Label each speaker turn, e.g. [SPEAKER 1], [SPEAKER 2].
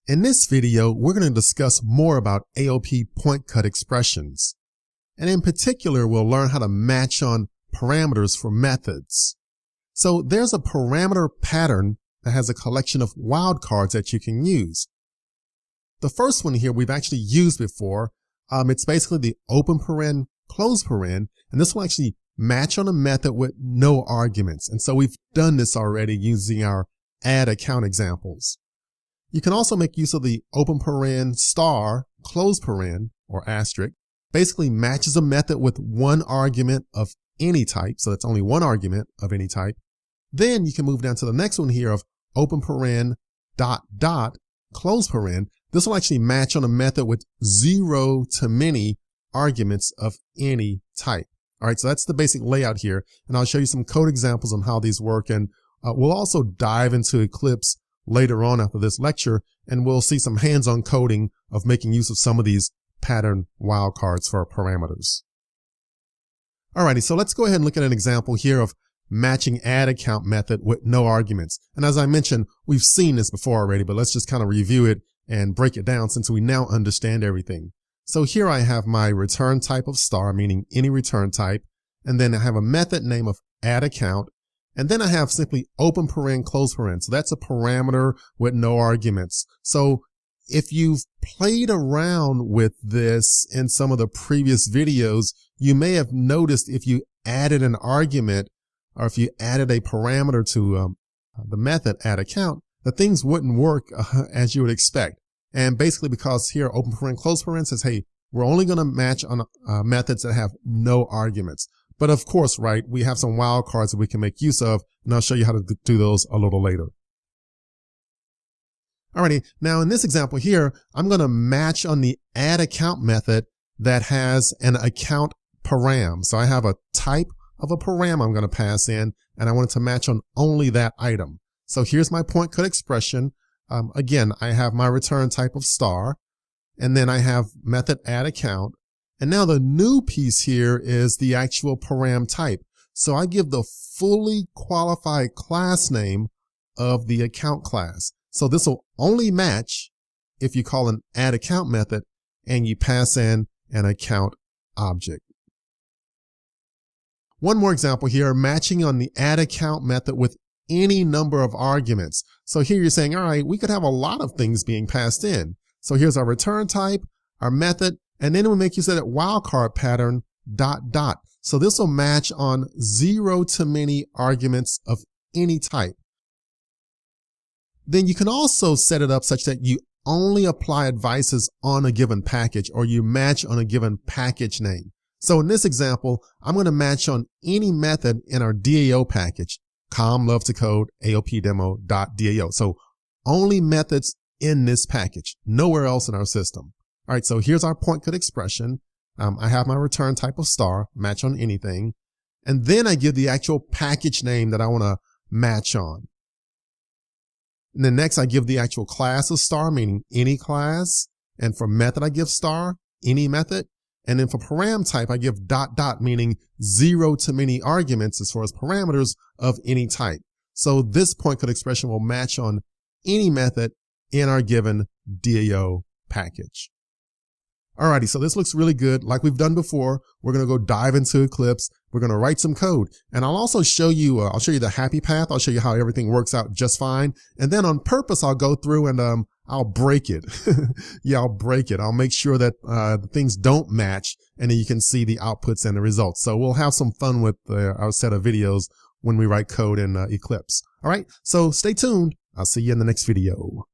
[SPEAKER 1] In this video, we're going to discuss more about AOP point cut expressions. And in particular, we'll learn how to match on parameters for methods. So there's a parameter pattern that has a collection of wildcards that you can use. The first one here we've actually used before. It's basically the open paren, close paren, and this will actually match on a method with no arguments. And so we've done this already using our add account examples. You can also make use of the open paren star close paren or asterisk. Basically matches a method with one argument of any type. So that's only one argument of any type. Then you can move down to the next one here of open paren dot dot close paren. This will actually match on a method with 0 to many arguments of any type. All right, so that's the basic layout here. And I'll show you some code examples on how these work. And we'll also dive into Eclipse later on after this lecture, and we'll see some hands-on coding of making use of some of these pattern wildcards for our parameters. Alrighty, so let's go ahead and look at an example here of matching add account method with no arguments. And as I mentioned, we've seen this before already, but let's just kind of review it and break it down since we now understand everything. So here I have my return type of star, meaning any return type, and then I have a method name of add account. And then I have simply open paren, close paren. So that's a parameter with no arguments. So if you've played around with this in some of the previous videos, you may have noticed if you added an argument or if you added a parameter to the method add account, that things wouldn't work as you would expect. And basically because here open paren, close paren says, hey, we're only going to match on methods that have no arguments. But of course, right, we have some wildcards that we can make use of, and I'll show you how to do those a little later. Alrighty, now in this example here, I'm going to match on the add account method that has an account param. So I have a type of a param I'm going to pass in, and I want it to match on only that item. So here's my point cut expression. Again, I have my return type of star, and then I have method add account. And now the new piece here is the actual param type. So I give the fully qualified class name of the account class. So this will only match if you call an add account method and you pass in an account object. One more example here, matching on the add account method with any number of arguments. So here you're saying, all right, we could have a lot of things being passed in. So here's our return type, our method, and then we'll make use of that wildcard pattern dot dot. So this will match on 0 to many arguments of any type. Then you can also set it up such that you only apply advices on a given package or you match on a given package name. So in this example, I'm going to match on any method in our DAO package, com love to code AOP demo.dao. So only methods in this package, nowhere else in our system. All right, so here's our point cut expression. I have my return type of star, match on anything. And then I give the actual package name that I want to match on. And then next I give the actual class of star, meaning any class. And for method, I give star, any method. And then for param type, I give dot dot, meaning 0 to many arguments as far as parameters of any type. So this point cut expression will match on any method in our given DAO package. Alrighty, so this looks really good. Like we've done before, we're going to go dive into Eclipse. We're going to write some code, and I'll also show you, I'll show you the happy path. I'll show you how everything works out just fine. And then on purpose, I'll go through and I'll break it. Yeah, I'll break it. I'll make sure that things don't match, and then you can see the outputs and the results. So we'll have some fun with our set of videos when we write code in Eclipse. All right, so stay tuned. I'll see you in the next video.